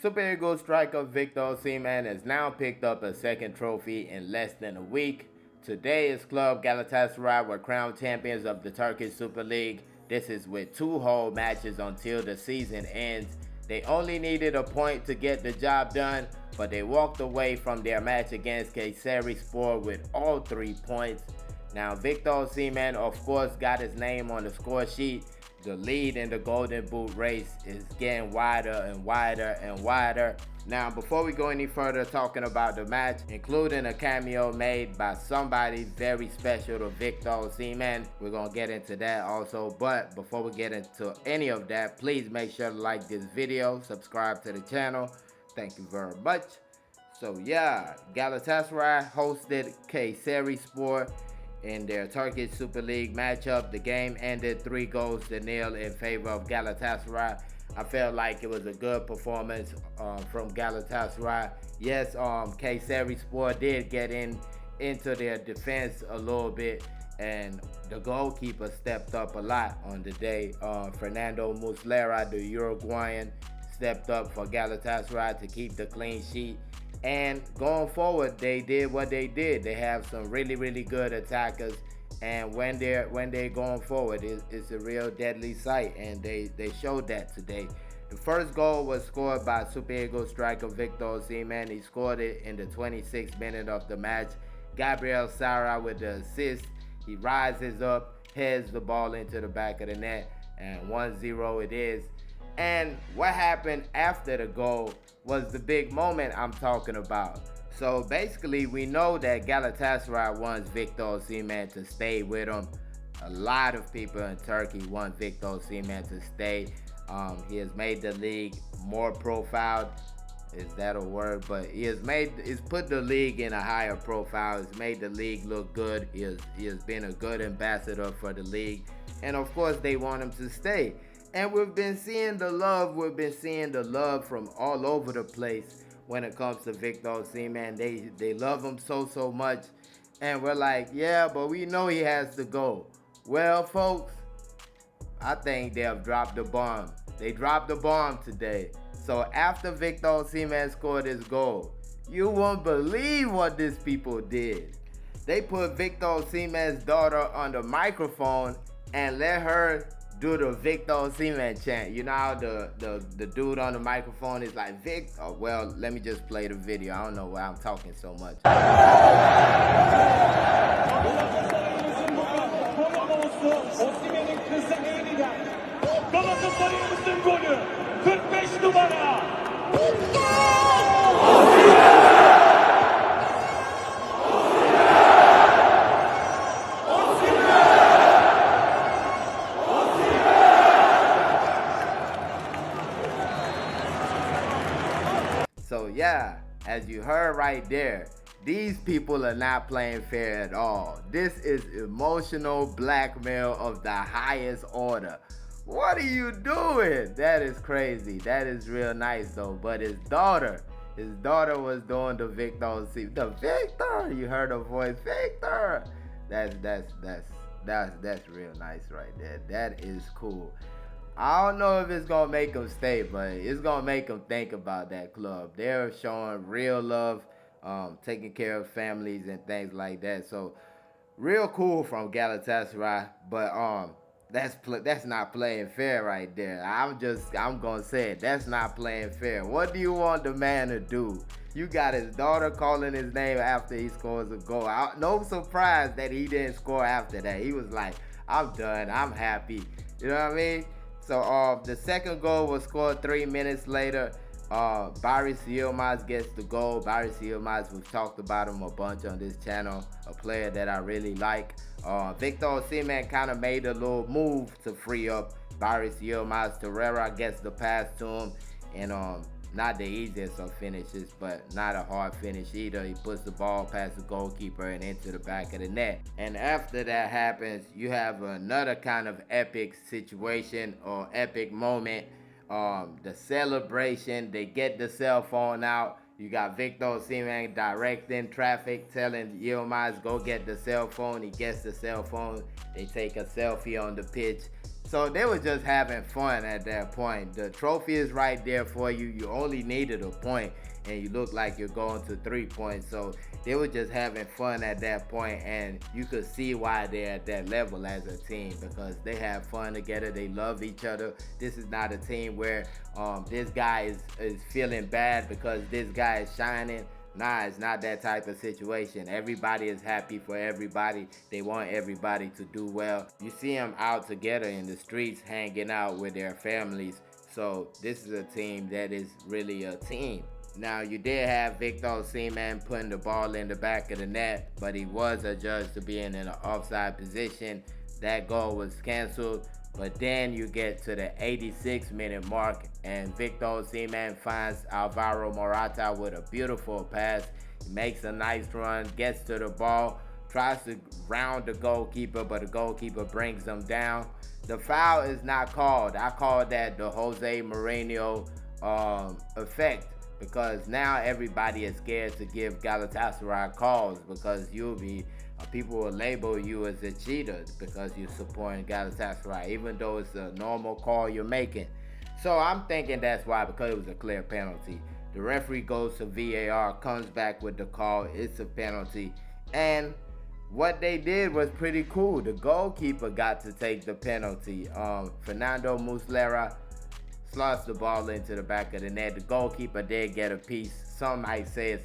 Super Eagles striker Victor Osimhen has now picked up a second trophy in less than a week. Today, his club Galatasaray were crowned champions of the Turkish Super Lig. This is with 2 whole matches until the season ends. They only needed a point to get the job done, but they walked away from their match against Kayserispor with all 3 points. Now, Victor Osimhen, of course, got his name on the score sheet. The lead in the Golden Boot race is getting wider and wider and wider. Now, before we go any further talking about the match, including a cameo made by somebody very special to Victor Osimhen, we're going to get into that also. But before we get into any of that, please make sure to like this video, subscribe to the channel. Thank you very much. So yeah, Galatasaray hosted Kayserispor in their Turkish Super League matchup. The game ended 3-0 in favor of Galatasaray. I felt like it was a good performance from Galatasaray. Yes, Kayserispor did get into their defense a little bit, and the goalkeeper stepped up a lot on the day. Fernando Muslera, the Uruguayan, stepped up for Galatasaray to keep the clean sheet. And going forward, they did what they did. They have some really, really good attackers. And when they're going forward, it's a real deadly sight. And they showed that today. The first goal was scored by Super Eagles striker Victor Osimhen. He scored it in the 26th minute of the match. Gabriel Sara with the assist. He rises up, heads the ball into the back of the net. And 1-0 it is. And what happened after the goal was the big moment I'm talking about. So basically, we know that Galatasaray wants Victor Osimhen to stay with him. A lot of people in Turkey want Victor Osimhen to stay. He has made the league more profiled. Is that a word? But he's put the league in a higher profile. He's made the league look good. He has been a good ambassador for the league. And of course, they want him to stay. And we've been seeing the love. We've been seeing the love from all over the place when it comes to Victor Osimhen. They love him so much. And we're like, yeah, but we know he has to go. Well, folks, I think they have dropped the bomb. They dropped the bomb today. So after Victor Osimhen scored his goal, you won't believe what these people did. They put Victor Osimhen's daughter on the microphone and let her do the Victor Osimhen chant. You know how the dude on the microphone is like, Vic, oh, well, let me just play the video. I don't know why I'm talking so much. Galatasaray'ımızın golü 45 numara. So yeah, as you heard right there, these people are not playing fair at all. This is emotional blackmail of the highest order. What are you doing? That is crazy. That is real nice though. But his daughter was doing the Victor. The Victor. You heard her voice, Victor. That's real nice right there. That is cool. I don't know if it's gonna make them stay, but it's gonna make them think about that club. They're showing real love, taking care of families and things like that. So real cool from Galatasaray, but that's not playing fair right there. I'm gonna say it. That's not playing fair. What do you want the man to do? You got his daughter calling his name after he scores a goal. No surprise that he didn't score after that. He was like, I'm done. I'm happy. You know what I mean? So the second goal was scored 3 minutes later. Barış Yılmaz gets the goal. Barış Yılmaz, we've talked about him a bunch on this channel. A player that I really like. Victor Osimhen kind of made a little move to free up Barış Yılmaz. Torreira gets the pass to him. And not the easiest of finishes, but not a hard finish either. He puts the ball past the goalkeeper and into the back of the net. And after that happens, you have another kind of epic situation or epic moment. The celebration, they get the cell phone out. You got Victor Osimhen directing traffic, telling Yilmaz, go get the cell phone. He gets the cell phone. They take a selfie on the pitch. So they were just having fun at that point. The trophy is right there for you. You only needed a point, and you look like you're going to 3 points. So they were just having fun at that point, and you could see why they're at that level as a team, because they have fun together. They love each other. This is not a team where this guy is feeling bad because this guy is shining. Nah, it's not that type of situation. Everybody is happy for everybody. They want everybody to do well. You see them out together in the streets, hanging out with their families. So this is a team that is really a team. Now, you did have Victor Osimhen putting the ball in the back of the net, but he was adjudged to being in an offside position. That goal was canceled. But then you get to the 86-minute mark, and Victor Osimhen finds Alvaro Morata with a beautiful pass. He makes a nice run, gets to the ball, tries to round the goalkeeper, but the goalkeeper brings him down. The foul is not called. I call that the Jose Mourinho effect, because now everybody is scared to give Galatasaray calls, because people will label you as a cheater because you're supporting Galatasaray, even though it's a normal call you're making. So I'm thinking that's why, because it was a clear penalty. The referee goes to VAR, comes back with the call. It's a penalty. And what they did was pretty cool. The goalkeeper got to take the penalty. Fernando Muslera slots the ball into the back of the net. The goalkeeper did get a piece. Some might say it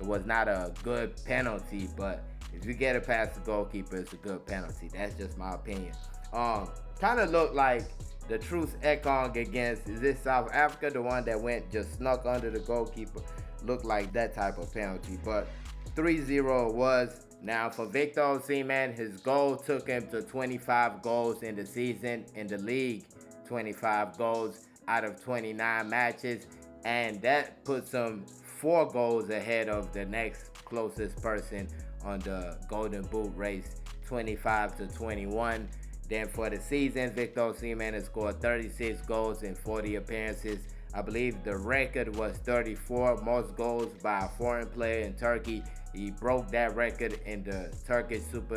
was not a good penalty, but if you get it past the goalkeeper, it's a good penalty. That's just my opinion. Kind of looked like the Truce Ekong against, is this South Africa? The one that just snuck under the goalkeeper. Looked like that type of penalty. But 3-0 was. Now for Victor Osimhen, his goal took him to 25 goals in the season. In the league, 25 goals out of 29 matches. And that puts him 4 goals ahead of the next closest person on the Golden Boot race, 25-21. Then for the season, Victor Osimhen has scored 36 goals in 40 appearances. I believe the record was 34, most goals by a foreign player in Turkey. He broke that record in the Turkish in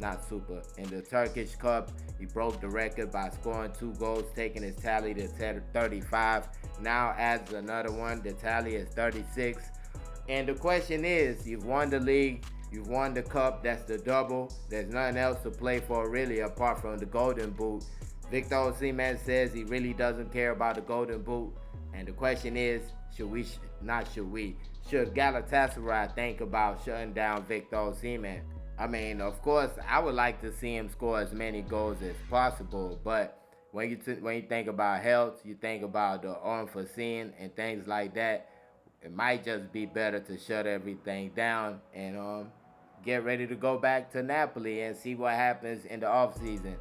the Turkish Cup. He broke the record by scoring 2 goals, taking his tally to 35. Now adds another one. The tally is 36. And the question is, you've won the league, you've won the cup, that's the double. There's nothing else to play for really apart from the Golden Boot. Victor Osimhen says he really doesn't care about the Golden Boot. And the question is, should Galatasaray think about shutting down Victor Osimhen? I mean, of course, I would like to see him score as many goals as possible, but when you think about health, you think about the unforeseen and things like that. It might just be better to shut everything down and get ready to go back to Napoli and see what happens in the offseason.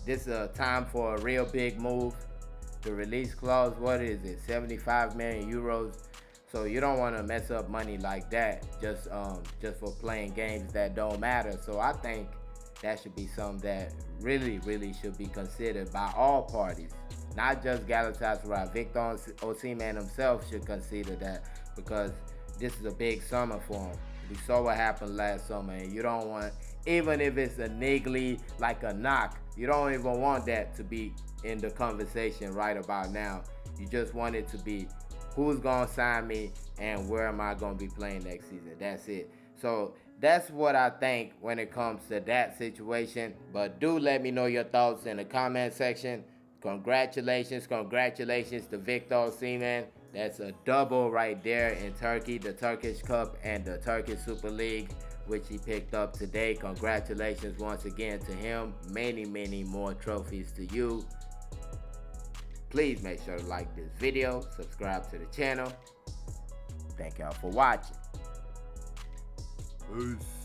This is a time for a real big move. The release clause, what is it? 75 million euros. So you don't want to mess up money like that just for playing games that don't matter. So I think that should be something that really, really should be considered by all parties. Not just Galatasaray. Victor Osimhen himself should consider that, because this is a big summer for him. We saw what happened last summer, and you don't want, even if it's a niggly, like a knock, you don't even want that to be in the conversation right about now. You just want it to be, who's going to sign me and where am I going to be playing next season? That's it. So that's what I think when it comes to that situation. But do let me know your thoughts in the comment section. Congratulations to Victor Osimhen. That's a double right there in Turkey, the Turkish Cup and the Turkish Super Lig, which he picked up today. Congratulations once again to him. Many, many more trophies to you. Please make sure to like this video, subscribe to the channel. Thank y'all for watching. Peace.